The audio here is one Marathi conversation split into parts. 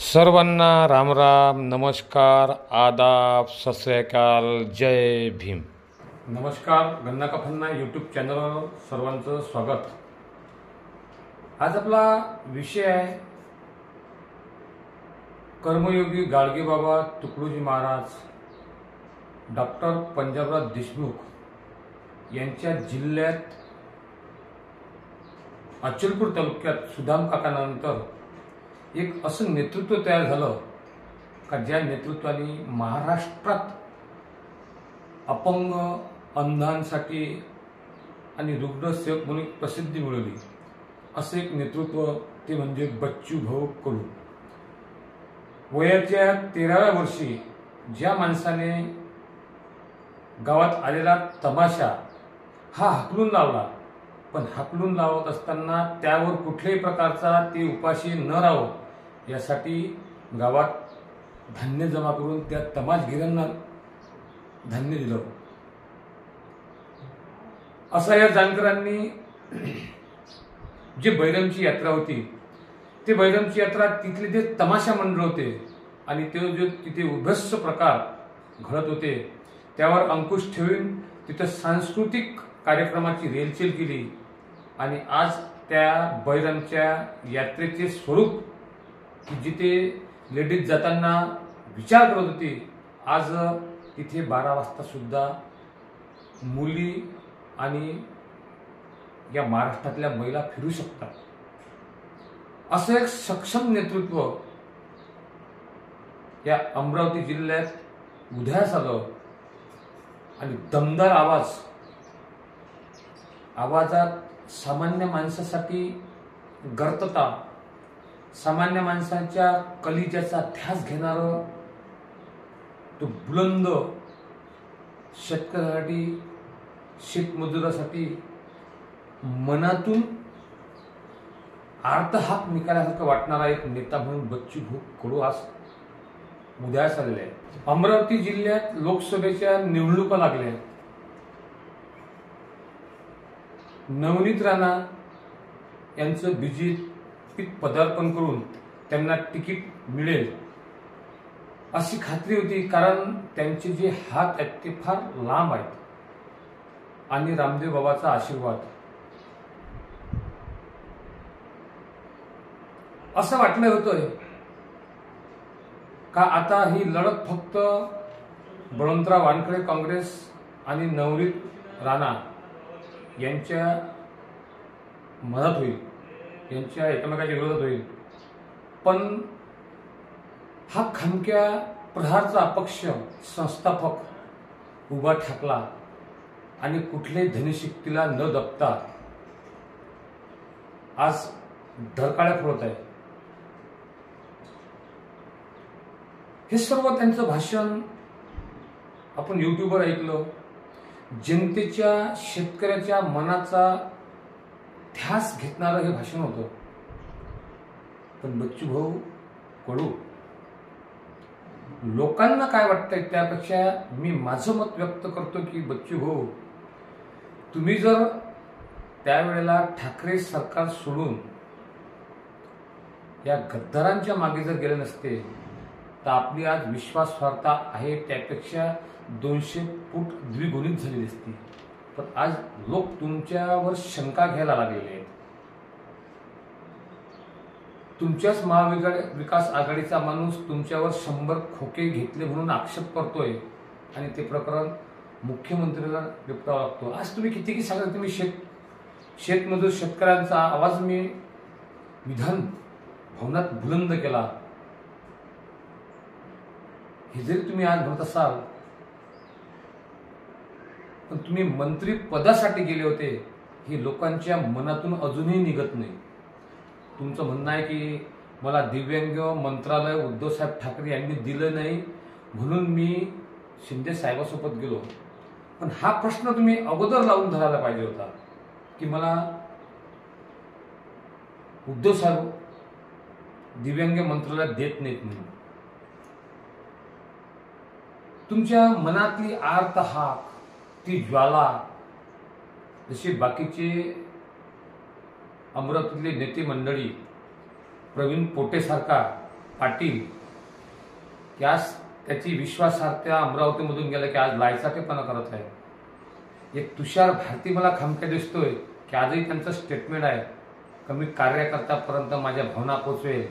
सर्वांना रामराम, नमस्कार, आदाब, सत श्री अकाल, जय भीम. नमस्कार. गन्ना का फन्ना यूट्यूब चॅनलवर सर्वांचं स्वागत. आज आपला विषय आहे कर्मयोगी गाडगेबाबा तुकडोजी महाराज डॉक्टर पंजाबराव देशमुख यांच्या जिल्ह्यात अचलपूर तालुक्यात सुदाम काकानंतर एक असं नेतृत्व तयार झालं का ज्या नेतृत्वाने महाराष्ट्रात अपंग, अंधांसाठी आणि रुग्णसेवक म्हणून प्रसिद्धी मिळवली. असं एक नेतृत्व ते म्हणजे बच्चू भाऊ कडू. वयाच्या 13व्या वर्षी ज्या माणसाने गावात आलेला तमाशा हा हाकलून लावला, पण हाकलून लावत असताना त्यावर कुठल्याही प्रकारचा ते उपाशी न राहावं यासाठी गावात धान्य जमा करून त्या तमाशगिरांना धान्य दिलं. असा या जानकरांनी जी बैरमची यात्रा होती, ते बैरमची यात्रा तिथले जे तमाशा मंडळ होते आणि ते जे तिथे उभ्यस्त प्रकार घडत होते त्यावर अंकुश ठेवून तिथं सांस्कृतिक कार्यक्रमाची रेलचेल केली. आणि आज त्या बैरमच्या यात्रेचे स्वरूप की जिथे लेडीज जाताना विचार करत होती, आज तिथे 12 वाजता सुद्धा मुली आणि या महाराष्ट्रातल्या महिला फिरू शकतात. असं एक सक्षम नेतृत्व या अमरावती जिल्ह्यात उदयास आलं. आणि दमदार आवाजात सामान्य माणसासाठी गर्तता, सामान्य माणसाच्या कलिजाचा ध्यास घेणारं तो बुलंद, शेतकऱ्यासाठी, शेतमजुरासाठी मनातून आर्तहाक निकालासारखं वाटणारा एक नेता म्हणून बच्चू भाऊ कडू आज उदयास आलेले आहे. अमरावती जिल्ह्यात लोकसभेच्या निवडणुका लागल्या. नवनीत राणा यांचं बीजेपीत पदार्पण करून त्यांना तिकीट मिळेल अशी खात्री होती, कारण त्यांचे जे हात आहेत ते फार लांब आहेत आणि रामदेव बाबाचा आशीर्वाद. असं वाटलं होतं का आता ही लढत फक्त बळवंतराव वानखडे काँग्रेस आणि नवनीत राणा यांच्या मदत होईल, यांच्या एकमेकाच्या विरोधात होईल. पण हा खमक्या प्रहारचा अपक्ष संस्थापक उभा ठाकला आणि कुठल्याही धनशक्तीला न दबता आज धरकाळ्या फोडत आहे. हे सर्व त्यांचं भाषण आपण युट्यूबवर ऐकलं. जनतेच्या, शेतकऱ्याच्या मनाचा ध्यास घेतणारं हे भाषण होतं. पण बच्चू भाऊ कडू लोकांना काय वाटतंय त्यापेक्षा मी माझं मत व्यक्त करतो की बच्चू भाऊ, तुम्ही जर त्यावेळेला ठाकरे सरकार सोडून या गद्दारांच्या मागे जर गेले नसते तर आपली आज विश्वासार्हता आहे त्यापेक्षा 200 फूट द्विगुणित झालेली असती. पण आज लोक तुमच्यावर शंका घ्यायला लागलेले आहेत. तुमच्याच महाविकास आघाडीचा माणूस तुमच्यावर 100 खोके घेतले म्हणून आक्षेप करतोय आणि ते प्रकरण मुख्यमंत्र्याला निपटावं लागतो. आज तुम्ही कितीही सांगा, तुम्ही शेतमजूर शेतकऱ्यांचा आवाज मी विधान भवनात बुलंद केला. हे जरी तुम्ही आज म्हणत असाल, पण तुम्ही मंत्री पदासाठी गेले होते हे लोकांच्या मनातून अजूनही निघत नाही. तुमचं म्हणणं आहे की मला दिव्यांग मंत्रालय उद्धवसाहेब ठाकरे यांनी दिलं नाही म्हणून मी शिंदे साहेबांसोबत गेलो. पण हा प्रश्न तुम्ही अगोदर लावून धरायला पाहिजे होता की मला उद्धव साहेब दिव्यांग मंत्रालय देत नाहीत म्हणून. तुमच्या मनातली आर्त हाक, ती ज्वाला, जशी बाकीचे अमरावतीतले नेते मंडळी प्रवीण पोटेसारखा पाटील की आज त्याची विश्वासार्हता अमरावतीमधून गेला की आज लायचाटेपणा करत आहे. एक तुषार भारती मला खमक्या दिसतोय की आजही त्यांचं स्टेटमेंट आहे की मी कार्यकर्त्यापर्यंत माझ्या भावना पोचवेल.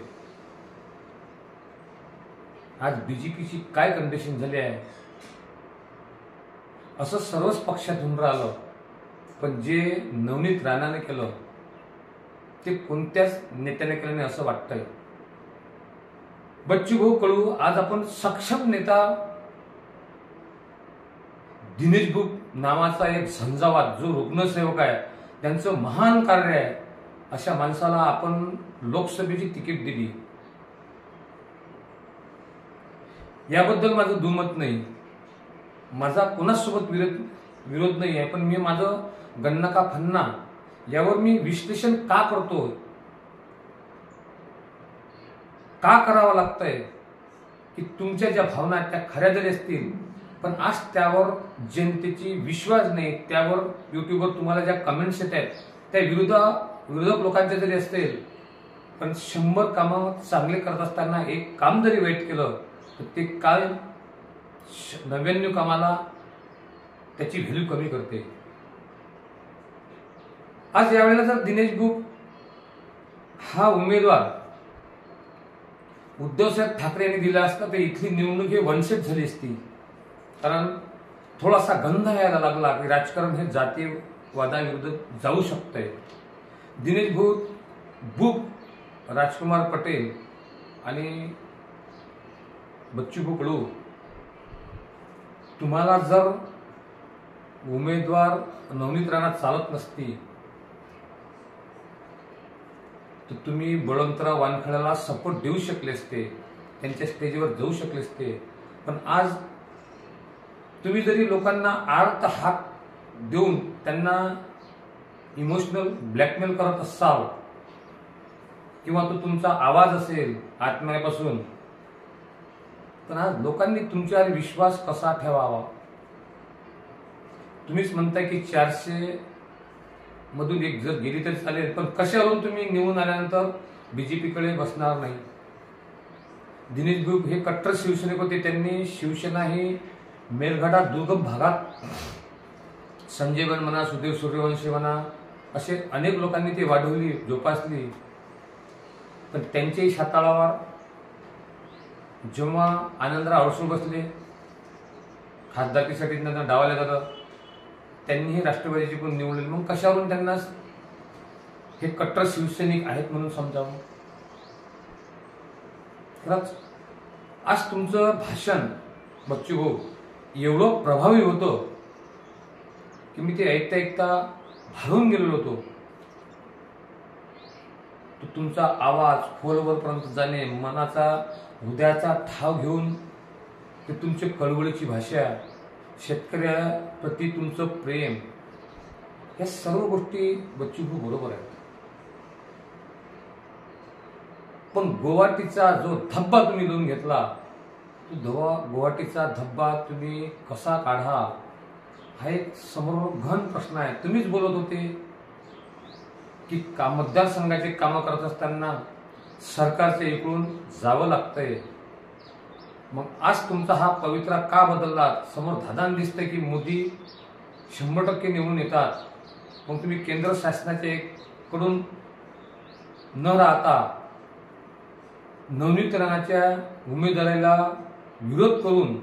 आज बीजेपीची काय कंडिशन झाली आहे असं सर्वच पक्षात होऊन राहिलं. पण जे नवनीत राणाने केलं ते कोणत्याच नेत्याने केलं नाही असं वाटतंय. बच्चूभाऊ कडू आज आपण सक्षम नेता दिनेश बुक नावाचा एक झंझावात जो रुग्णसेवक आहे त्यांचं महान कार्य आहे अशा माणसाला आपण लोकसभेची तिकीट दिली. याबद्दल माझं दुमत नाही, माझा कोणासोबत विरोध नाही आहे. पण मी माझं गन्ना का फन्ना यावर मी विश्लेषण का करतो, का करावं लागतंय की तुमच्या ज्या भावना त्या खऱ्या जरी असतील पण आज त्यावर जनतेची विश्वास नाही. त्यावर युट्यूबवर तुम्हाला ज्या कमेंट्स येत आहेत त्या विरोधक लोकांचे जरी असतील पण 100 कामं चांगले करत असताना एक काम जरी वाईट केलं तर ते काय 99 कामाला त्याची व्हॅल्यू कमी करते. आज यावेळेला जर दिनेश बुक हा उमेदवार उद्धवसाहेब ठाकरे यांनी दिला असता तर इथली निवडणूक ही वनसेट झाली असती. कारण थोडासा गंध यायला लागला की राजकारण हे जातीयवादाविरुद्ध जाऊ शकतंय. दिनेश बुक, राजकुमार पटेल आणि बच्चूभाऊ कडू तुम्हाला जर उमेदवार नवनीत राणा चालत नसती तर तुम्ही बळवंतराव वानखड्याला सपोर्ट देऊ शकले असते, त्यांच्या स्टेजवर जाऊ शकले असते. पण आज तुम्ही जरी लोकांना आर्त हाक देऊन त्यांना इमोशनल ब्लॅकमेल करत असाल किंवा तो तुमचा आवाज असेल आत्म्यापासून, पण आज लोकांनी तुमच्यावर विश्वास कसा ठेवावा. तुम्हीच म्हणताय की 400 मधून एक जर गेली तरी चालेल, पण कशावरून तुम्ही निवडून आल्यानंतर बीजेपीकडे बसणार नाही. दिनेश बुक हे कट्टर शिवसैनिक होते. त्यांनी शिवसेना ही मेलघाटात दुर्गम भागात संजय बन म्हणा, सुदेव सूर्यवंशी म्हणा असे अनेक लोकांनी ती वाढवली, जोपासली. पण त्यांच्याही हाताळावर जेव्हा आनंदराव अडसूळ बसले, खासदारकीसाठी त्यांना डावलं जातं, त्यांनीही राष्ट्रवादीची पण निवडली. मग कशावरून त्यांना हे कट्टर शिवसैनिक आहेत म्हणून समजावं. खरंच आज तुमचं भाषण बच्चूभाऊ एवढं प्रभावी होतं की मी ते ऐकता ऐकता भारून गेलेलो होतो. तो तुमचा आवाज खोलवरपर्यंत जाणे, मनाचा हृदयाचा ठाव घेऊन ते तुमची कळवळीची भाषा, शेतकऱ्याप्रती तुमचं प्रेम, या सर्व गोष्टी बच्चूभाऊ बरोबर आहेत. पण गुवाहाटीचा जो धब्बा तुम्ही लावून घेतला तो गुवाहाटीचा धब्बा तुम्ही कसा काढा हा एक समोर गहन प्रश्न आहे. तुम्हीच बोलत होते की मतदारसंघाचे कामं करत असताना सरकारच्या इकडून जावं लागतंय. मग आज तुमचा हा पवित्रा का बदलला? समोर धादान दिसतंय की मोदी 100% निवडून येतात. मग तुम्ही केंद्र शासनाच्या कडून न राहता नवनीत राणाच्या उमेदवाराला विरोध करून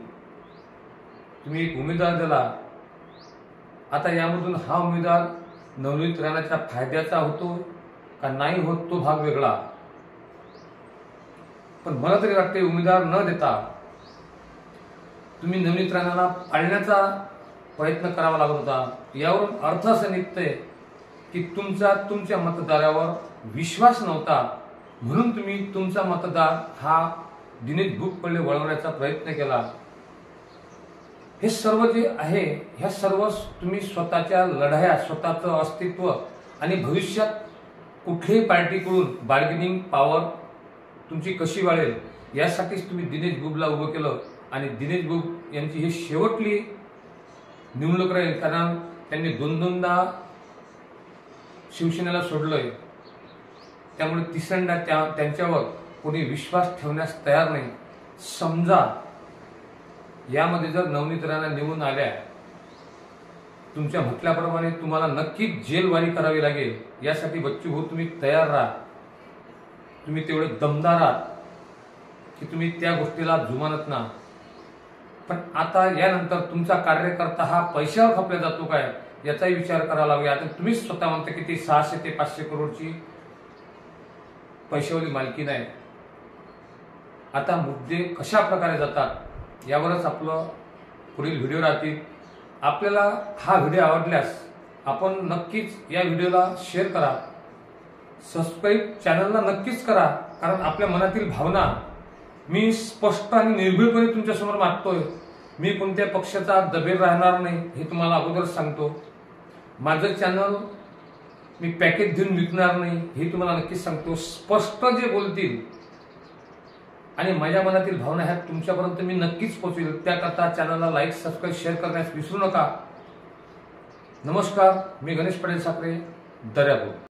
तुम्ही एक उमेदवार दिला. आता यामधून हा उमेदवार नवनीत राणाच्या फायद्याचा होतो का नाही होत तो भाग वेगळा. पण मला तरी वाटते उमेदवार न देता तुम्ही नवनीत राणाला पाळण्याचा प्रयत्न करावा लागत होता. यावरून अर्थ असं निघतंय की तुमच्या मतदारावर विश्वास नव्हता म्हणून तुम्ही तुमचा मतदार हा दिनेश बुककडे वळवण्याचा प्रयत्न केला. हे सर्व जे आहे ह्या सर्व तुम्ही स्वतःच्या लढाया, स्वतःचं अस्तित्व आणि भविष्यात कुठल्याही पार्टीकडून बार्गेनिंग पॉवर तुमची कशी वाढेल यासाठीच तुम्ही दिनेश बुबला उभं केलं. आणि दिनेश बुब यांची ही शेवटली निवडणूक राहील, कारण त्यांनी दोनदा शिवसेनेला सोडलंय. त्यामुळे तिसऱ्यांदा त्यांच्यावर कोणी विश्वास ठेवण्यास तयार नाही. समजा यामध्ये जर नवनीत राणा निवडून आल्या, तुमच्या म्हटल्याप्रमाणे तुम्हाला नक्कीच जेलवारी करावी लागेल. यासाठी बच्चू भाऊ तुम्ही तयार राहा. तुम्ही तेवढे दमदार आहात की तुम्ही त्या गोष्टीला जुमानत ना. पण आता यानंतर तुमचा कार्यकर्ता हा पैशावर खपला जातो काय याचाही विचार करायला लागेल. आता तुम्हीच स्वतः म्हणता की ती 600 ते 500 करोडची पैशावाली मालकी नाही. आता मुद्दे कशा प्रकारे जातात यावरच आपलं पुढील व्हिडिओ राहतील. आपल्याला हा व्हिडिओ आवडल्यास आपण नक्कीच या व्हिडिओला शेअर करा, सबस्क्राईब चॅनलला नक्कीच करा. कारण आपल्या मनातील भावना मी स्पष्ट आणि निर्भीडपणे तुमच्यासमोर मांडतोय. मी कोणत्या पक्षाचा दबेर राहणार नाही हे तुम्हाला अगोदरच सांगतो. माझं चॅनल मी पॅकेज देऊन विकणार नाही हे तुम्हाला नक्कीच सांगतो. स्पष्ट जे बोलतील आणि माझ्या मनातील भावना ह्या तुमच्यापर्यंत मी नक्कीच पोहोचवेल. त्याकरता चॅनलला लाईक, सबस्क्राईब, शेअर करण्यास विसरू नका. नमस्कार, मी गणेश पटेल साखरे, दर्यापूर.